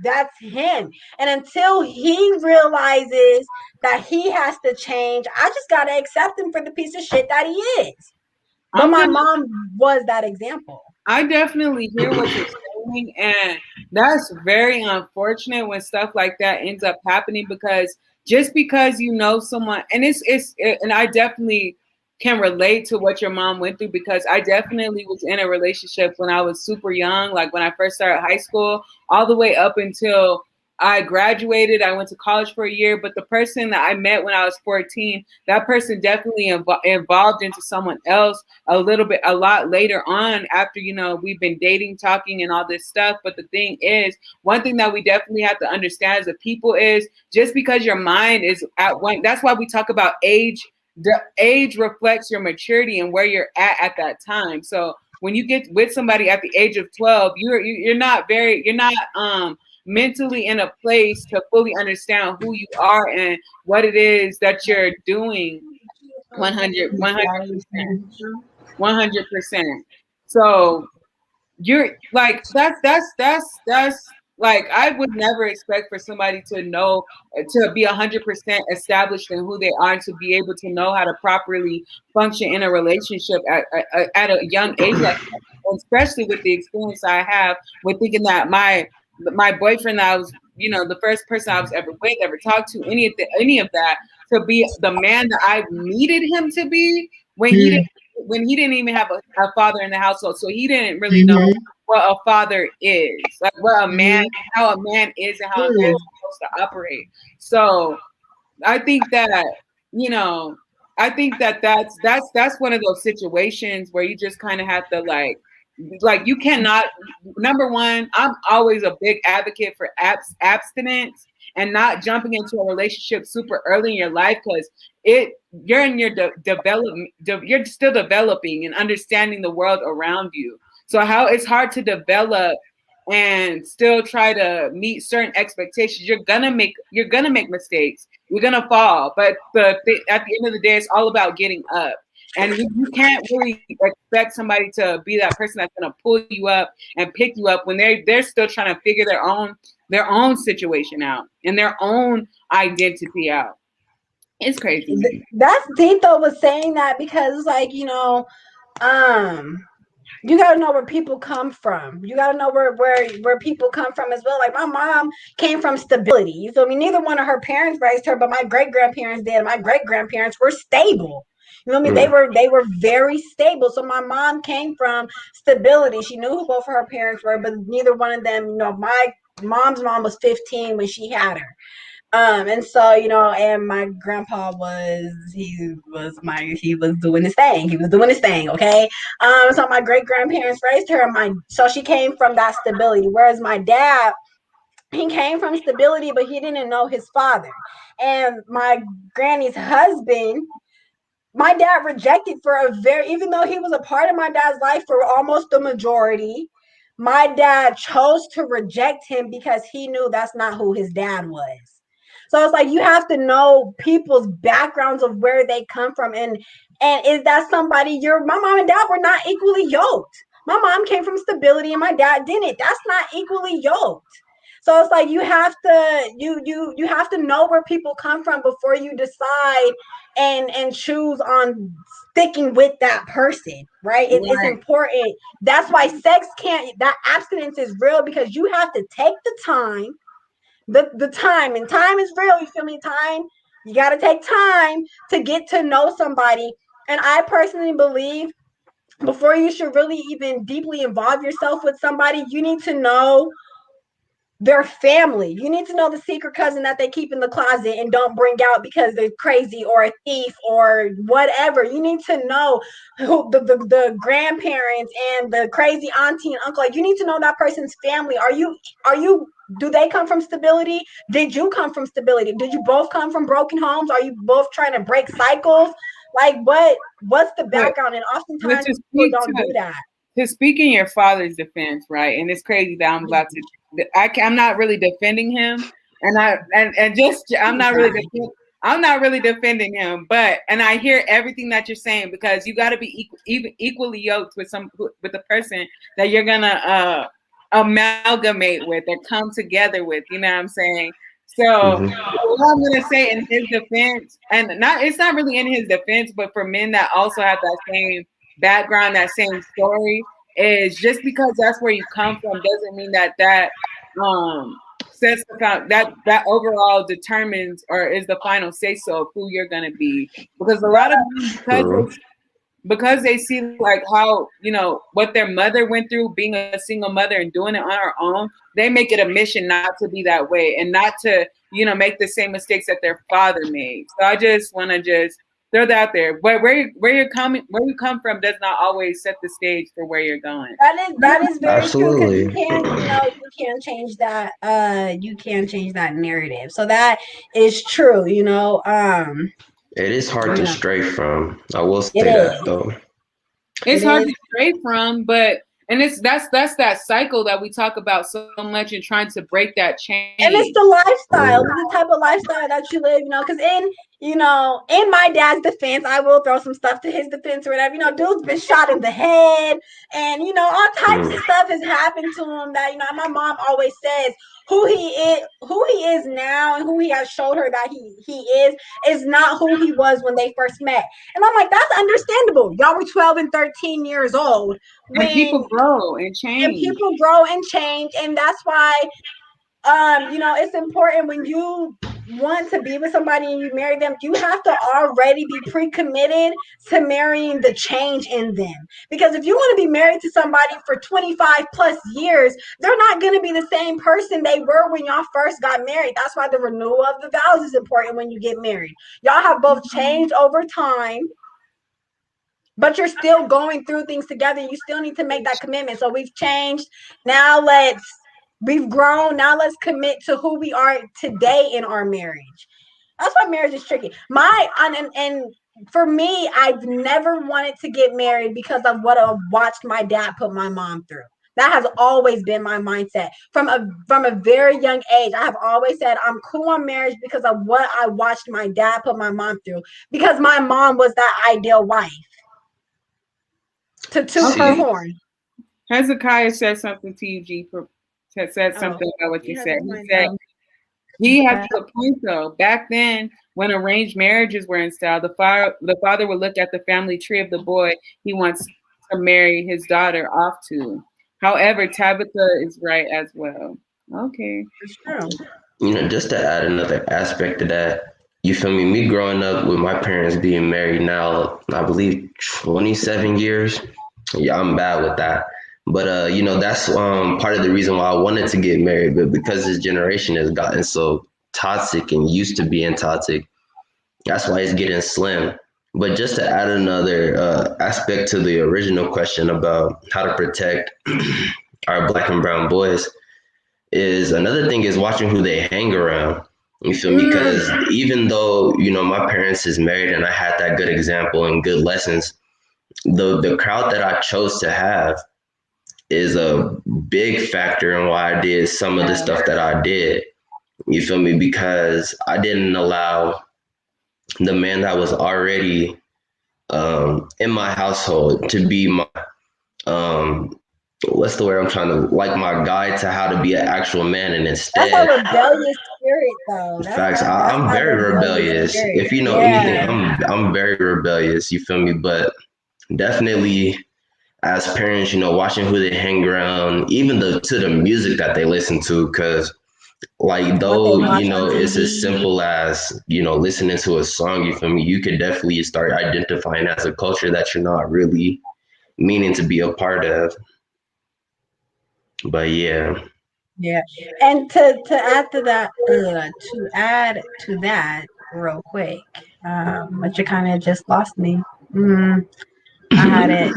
that's him. And until he realizes that he has to change, I just gotta accept him for the piece of shit that he is. But I'm my gonna mom was that example. I definitely hear what you're saying, and that's very unfortunate when stuff like that ends up happening because just because you know someone, and and I definitely can relate to what your mom went through because I definitely was in a relationship when I was super young, like when I first started high school, all the way up until I graduated. I went to college for a year, but the person that I met when I was 14, that person definitely evolved into someone else a lot later on after, we've been dating, talking, and all this stuff. But the thing is, one thing that we definitely have to understand as a people is just because your mind is at one, that's why we talk about age. The age reflects your maturity and where you're at that time. So when you get with somebody at the age of 12, you're not mentally in a place to fully understand who you are and what it is that you're doing 100%. 100%. So you're like that's like I would never expect for somebody to know to be 100% established in who they are and to be able to know how to properly function in a relationship at a young age like that, especially with the experience I have with thinking that my boyfriend that I was the first person I was ever with ever talked to any of that to be the man that I needed him to be when he didn't even have a father in the household, so he didn't really know what a father is, like what a man, how a man is, and how a man is supposed to operate. So I think that you know, I think that that's one of those situations where you just kind of have to like you cannot. Number one, I'm always a big advocate for abstinence and not jumping into a relationship super early in your life because you're in your development, you're still developing and understanding the world around you. So how it's hard to develop and still try to meet certain expectations. You're gonna make mistakes. You're gonna fall, but at the end of the day, it's all about getting up. And you can't really expect somebody to be that person that's gonna pull you up and pick you up when they're still trying to figure their own situation out and their own identity out. It's crazy. That's Tito was saying that because like, um you got to know where people come from. You got to know where people come from as well. Like my mom came from stability. You feel me? Neither one of her parents raised her, but my great grandparents did. My great grandparents were stable. You know what I mean? They were very stable. So my mom came from stability. She knew who both of her parents were, but neither one of them. My mom's mom was 15 when she had her. And so, and my grandpa he was doing his thing. He was doing his thing, okay? So my great grandparents raised her, so she came from that stability. Whereas my dad, he came from stability, but he didn't know his father. And my granny's husband, my dad rejected for even though he was a part of my dad's life for almost the majority, my dad chose to reject him because he knew that's not who his dad was. So it's like you have to know people's backgrounds of where they come from, and is that somebody my mom and dad were not equally yoked. My mom came from stability and my dad didn't. That's not equally yoked. So it's like you have to know where people come from before you decide and choose on sticking with that person, right? It's important. That's why that abstinence is real, because you have to take the time, the time, and time is real. You feel me? Time, you got to take time to get to know somebody. And I personally believe before you should really even deeply involve yourself with somebody, you need to know their family. You need to know the secret cousin that they keep in the closet and don't bring out because they're crazy or a thief or whatever. You need to know who the grandparents and the crazy auntie and uncle. Like, you need to know that person's family. Do they come from stability? Did you come from stability? Did you both come from broken homes? Are you both trying to break cycles? Like, what's the background? And oftentimes people don't do that. To speak in your father's defense, right? And it's crazy that I'm about to. I'm not really defending him, and I'm not really defending him, but I hear everything that you're saying, because you got to be equally yoked with the person that you're gonna amalgamate with or come together with. You know what I'm saying? So Hmm. what I'm gonna say in his defense, and not it's not really in his defense, but for men that also have that same background, that same story, is just because that's where you come from doesn't mean that sets the that overall determines or is the final say so of who you're gonna be. Because a lot of men, True. because they see like how what their mother went through being a single mother and doing it on her own, they make it a mission not to be that way and not to make the same mistakes that their father made. So I just want to just throw that out there, but where you come from does not always set the stage for where you're going. That is very true, because Absolutely. you can't, you can't change that. You can change that narrative. So that is true. It is hard to Yeah, stray from. I will it say that is. though. It's It hard is. to stray from, but and that's that cycle that we talk about so much and trying to break that And it's chain. the lifestyle, Mhm. it's the type of lifestyle that you live, because in my dad's defense, I will throw some stuff to his defense or whatever. Dude's been shot in the head, and all types of Mm. stuff has happened to him that my mom always says who he is now and who he has showed her that he is not who he was when they first met. And I'm like, that's understandable. Y'all were 12 and 13 years old And people when grow and and change. people grow and change, and that's why it's important when you want to be with somebody and you marry them, you have to already be pre-committed to marrying the change in them. Because if you want to be married to somebody for 25 plus years, they're not going to be the same person they were when y'all first got married. That's why the renewal of the vows is important when you get married. Y'all have both changed over time, but you're still going through things together. You still need to make that commitment. So we've changed. Now we've grown. Now let's commit to who we are today in our marriage. That's why marriage is tricky. And for me, I've never wanted to get married because of what I've watched my dad put my mom through. That has always been my mindset from a very young age. I have always said I'm cool on marriage because of what I watched my dad put my mom through. Because my mom was that ideal wife, to toot her Okay. See, horn. Hezekiah said something to you, said Oh, something about what he you has a said. He point said though. he has Yeah. a point though. Back then, when arranged marriages were in style, the father would look at the family tree of the boy he wants to marry his daughter off to. However, Tabitha is right as well. Okay. It's true. just to add another aspect to that, you feel me? Me growing up with my parents being married now, I believe 27 years. Yeah, I'm bad with that. But that's part of the reason why I wanted to get married. But because this generation has gotten so toxic and used to being toxic, that's why it's getting slim. But just to add another aspect to the original question about how to protect our black and brown boys, is another thing is watching who they hang around. You feel me? Mm. Because even though my parents is married and I had that good example and good lessons, the crowd that I chose to have is a big factor in why I did some of the Yeah. stuff that I did. You feel me? Because I didn't allow the man that was already in my household to be my um, what's the word I'm trying to, like, my guide to how to be an actual man, and That's a instead, rebellious spirit, though. That's facts. that. That's I'm that very rebellious rebellious. spirit. If you know anything, Yeah. I'm very rebellious. You feel me? But definitely, as parents, watching who they hang around, even to the music that they listen to, because like What they though watch on it's as TV. simple as listening to a song. You feel me? You could definitely start identifying as a culture that you're not really meaning to be a part of. But yeah. Yeah. And to add to that real quick, but you kind of just lost me. I had it.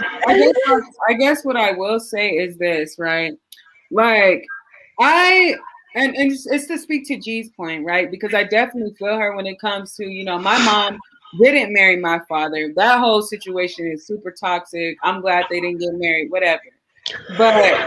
I guess what I will say is this, right? Like I and it's to speak to G's point, right? Because I definitely feel her when it comes to, my mom didn't marry my father. That whole situation is super toxic. I'm glad they didn't get married, whatever. But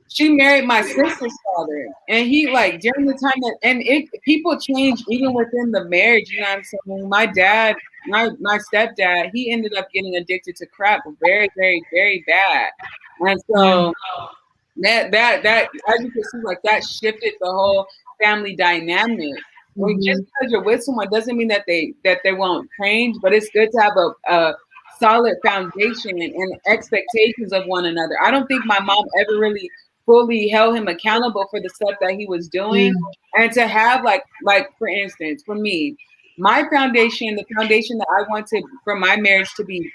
she married my sister's father. And he like during the time that and it people change even within the marriage, you know what I'm saying? My dad, my stepdad, he ended up getting addicted to crack very, very, very bad. And Mm. so that as you can see, like that shifted the whole family dynamic. Well, just Mhm. because you're with someone doesn't mean that they won't change, but it's good to have a solid foundation and expectations of one another. I don't think my mom ever really fully held him accountable for the stuff that he was doing. Mm. And to have like for instance, for me, my foundation, the foundation that I want to for my marriage to be,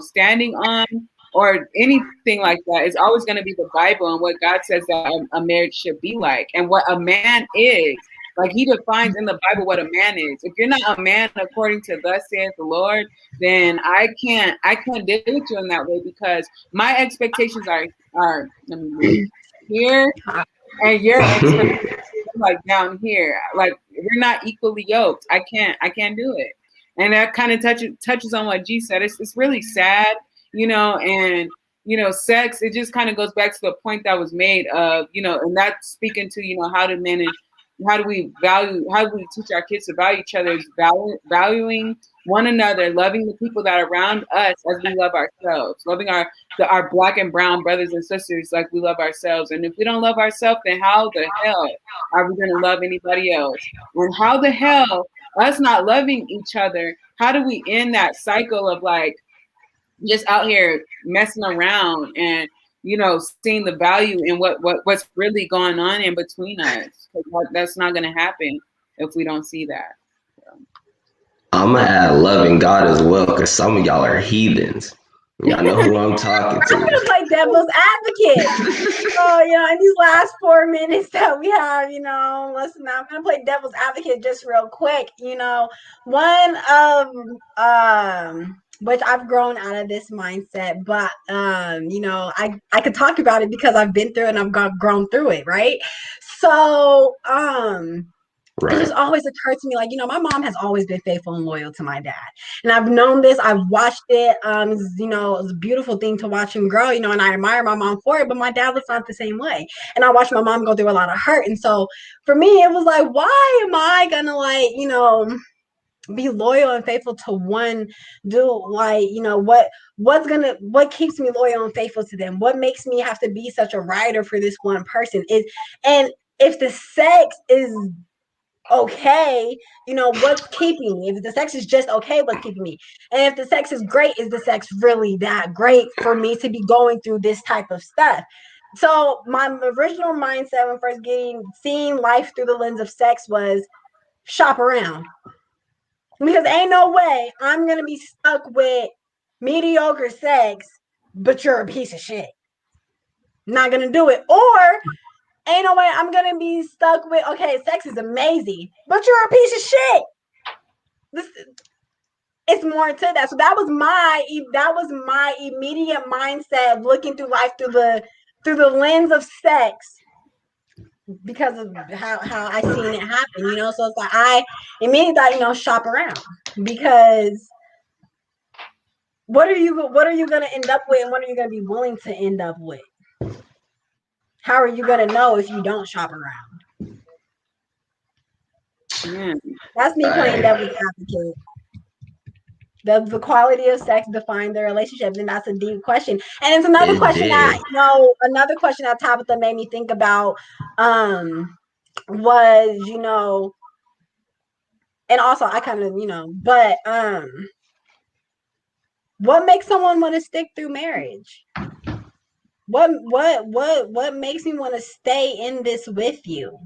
standing on or anything like that is always going to be the Bible and what God says that a marriage should be like and what a man is. Like he defines in the Bible what a man is. If you're not a man according to thus saith the Lord, then I can't deal with you in that way because my expectations are let me move here and your expectations like down here. Like we're not equally yoked. I can't do it. And that kind of touches on what G said. It's really sad, and sex, it just kind of goes back to the point that was made of, and that's speaking to, how to manage, how do we teach our kids to value each other is valuing one another, loving the people that are around us as we love ourselves, loving our black and brown brothers and sisters like we love ourselves. And if we don't love ourselves, then how the hell are we going to love anybody else? And how the hell us not loving each other, how do we end that cycle of like just out here messing around and seeing the value in what's really going on in between us? That's not going to happen if we don't see that. So. I'm gonna add loving God as well, because some of y'all are heathens. Y'all know who I'm talking I'm to. gonna play devil's advocate. So, in these last 4 minutes that we have, listen, I'm gonna play devil's advocate just real quick. One of which I've grown out of this mindset, but I could talk about it because I've been through it and I've grown through it, right? So, it just Right. always occurred to me, like, my mom has always been faithful and loyal to my dad. And I've known this, I've watched it. It's a beautiful thing to watch him grow, and I admire my mom for it, but my dad was not the same way. And I watched my mom go through a lot of hurt. And so for me, it was like, why am I gonna be loyal and faithful to one dude? Like, what keeps me loyal and faithful to them? What makes me have to be such a rider for this one person? And if the sex is okay, what's keeping me? If the sex is just okay, what's keeping me? And if the sex is great, is the sex really that great for me to be going through this type of stuff? So my original mindset when first seeing life through the lens of sex was shop around. Because ain't no way I'm gonna be stuck with mediocre sex, but you're a piece of shit. Not gonna do it. Or ain't no way I'm gonna be stuck with, okay, sex is amazing, but you're a piece of shit. It's more to that. So that was my immediate mindset of looking through life through the lens of sex, because of how I seen it happen. So it's like I immediately thought, shop around, because what are you gonna end up with, and what are you gonna be willing to end up with? How are you gonna know if you don't shop around? Yeah. That's me playing devil's advocate. The quality of sex define the relationship, and that's a deep question. And it's another It question that did. another question that Tabitha made me think about was, and also I kind of, but what makes someone want to stick through marriage? What makes me want to stay in this with you?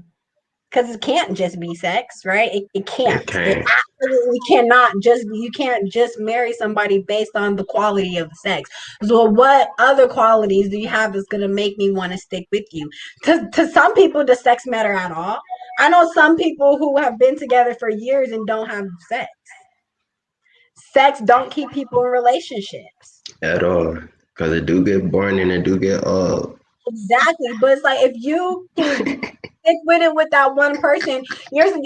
Because it can't just be sex, right? It can't. It It came. absolutely cannot. You can't just marry somebody based on the quality of the sex. So what other qualities do you have that's going to make me want to stick with you? To some people, does sex matter at all? I know some people who have been together for years and don't have sex. Sex don't keep people in relationships. At all. Because it do get boring and it do get old. Exactly. But it's like, if you can stick with it with that one person.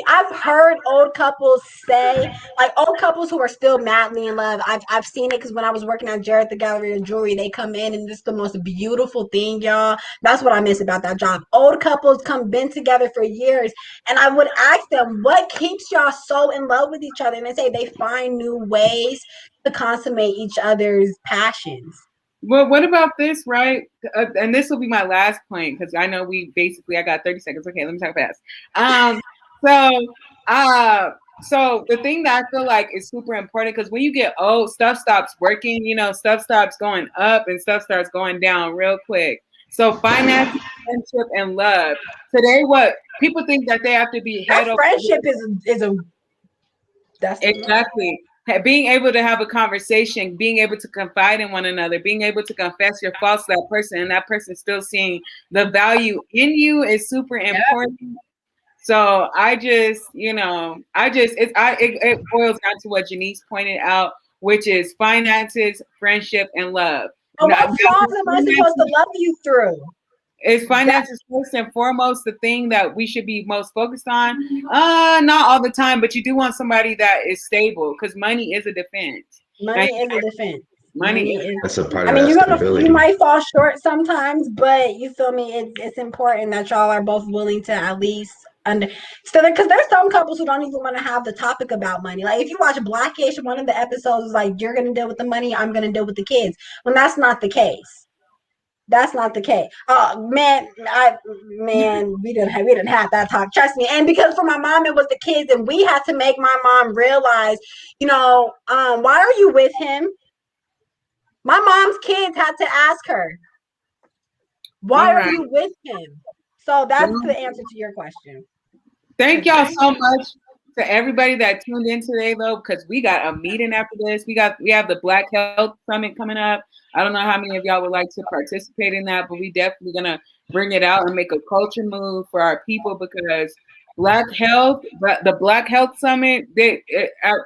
I've heard old couples say, like old couples who are still madly in love. I've seen it, because when I was working at Jared the Gallery of Jewelry, they come in and it's the most beautiful thing, y'all. That's what I miss about that job. Old couples been together for years, and I would ask them, what keeps y'all so in love with each other? And they say they find new ways to consummate each other's passions. Well, what about this, right? And this will be my last point because I know I got 30 seconds. Okay, let me talk fast. So, uh, so the thing that I feel like is super important because when you get old, stuff stops working. Stuff stops going up and stuff starts going down real quick. So, finance, friendship, and love. Today, what people think that they have to be head over. Friendship is a that's exactly. Being able to have a conversation, being able to confide in one another, being able to confess your faults to that person, and that person still seeing the value in you is super important. So it boils down to what Janice pointed out, which is finances, friendship, and love. But what flaws am I supposed to love you through? Is finances first and foremost the thing that we should be most focused on? Not all the time, but you do want somebody that is stable because money is a defense. Money is a defense. Money is. That's a part of that stability. You might fall short sometimes, but you feel me? It's important that y'all are both willing to at least because there's some couples who don't even want to have the topic about money. Like if you watch Blackish, one of the episodes is like, you're gonna deal with the money, I'm gonna deal with the kids. When that's not the case. That's not the case. Man, we didn't have that talk. Trust me. And because for my mom, it was the kids, and we had to make my mom realize, why are you with him? My mom's kids had to ask her, why are you with him? So that's the answer to your question. Thank y'all so much to everybody that tuned in today, though, because we got a meeting after this. We have the Black Health Summit coming up. I don't know how many of y'all would like to participate in that, but we definitely gonna bring it out and make a culture move for our people because Black Health, the Black Health Summit,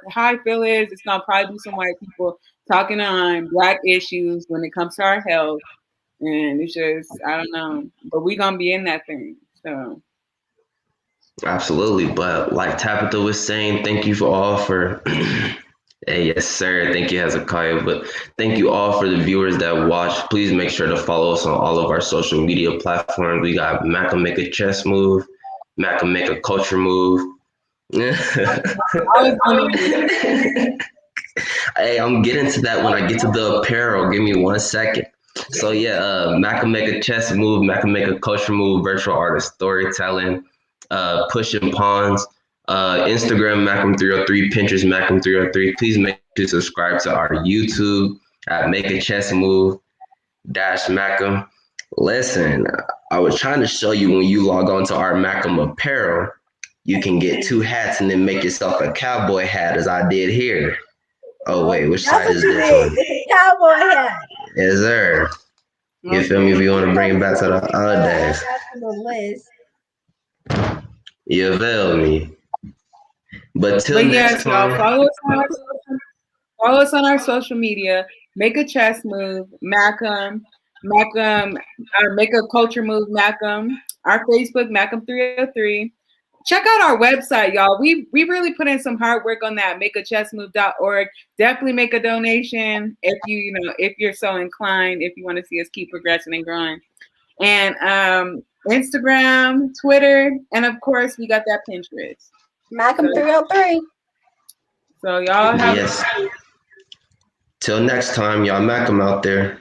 how I feel is it's gonna probably be some white people talking on Black issues when it comes to our health, and it's just I don't know, but we gonna be in that thing. So. Absolutely, but like Tabitha was saying, thank you all for. Hey, yes, sir. Thank you, Hezekiah. But thank you all for the viewers that watch. Please make sure to follow us on all of our social media platforms. We got Mac can make a chess move, Mac can make a culture move. Hey, I'm getting to that when I get to the apparel. Give me 1 second. So yeah, Mac can make a chess move, Mac can make a culture move, virtual artist storytelling, pushing pawns. Instagram Macam303, Pinterest Macam303. Please make sure to subscribe to our YouTube at Make a Chess Move Macam. Listen, I was trying to show you when you log on to our Macam apparel, you can get 2 hats and then make yourself a cowboy hat, as I did here. Oh wait, which side is this one? Cowboy hat. Yes, sir. You feel me? If you want to bring it back to the other days. You feel me? But next time, y'all, follow us on our social media. Make a chess move, Macam, make a culture move, Macam. Our Facebook, Macam303. Check out our website, y'all. We really put in some hard work on that. Makeachessmove.org. Definitely make a donation if if you're so inclined. If you want to see us keep progressing and growing, and Instagram, Twitter, and of course we got that Pinterest. Macam303. So y'all have Till next time, y'all Macam out there.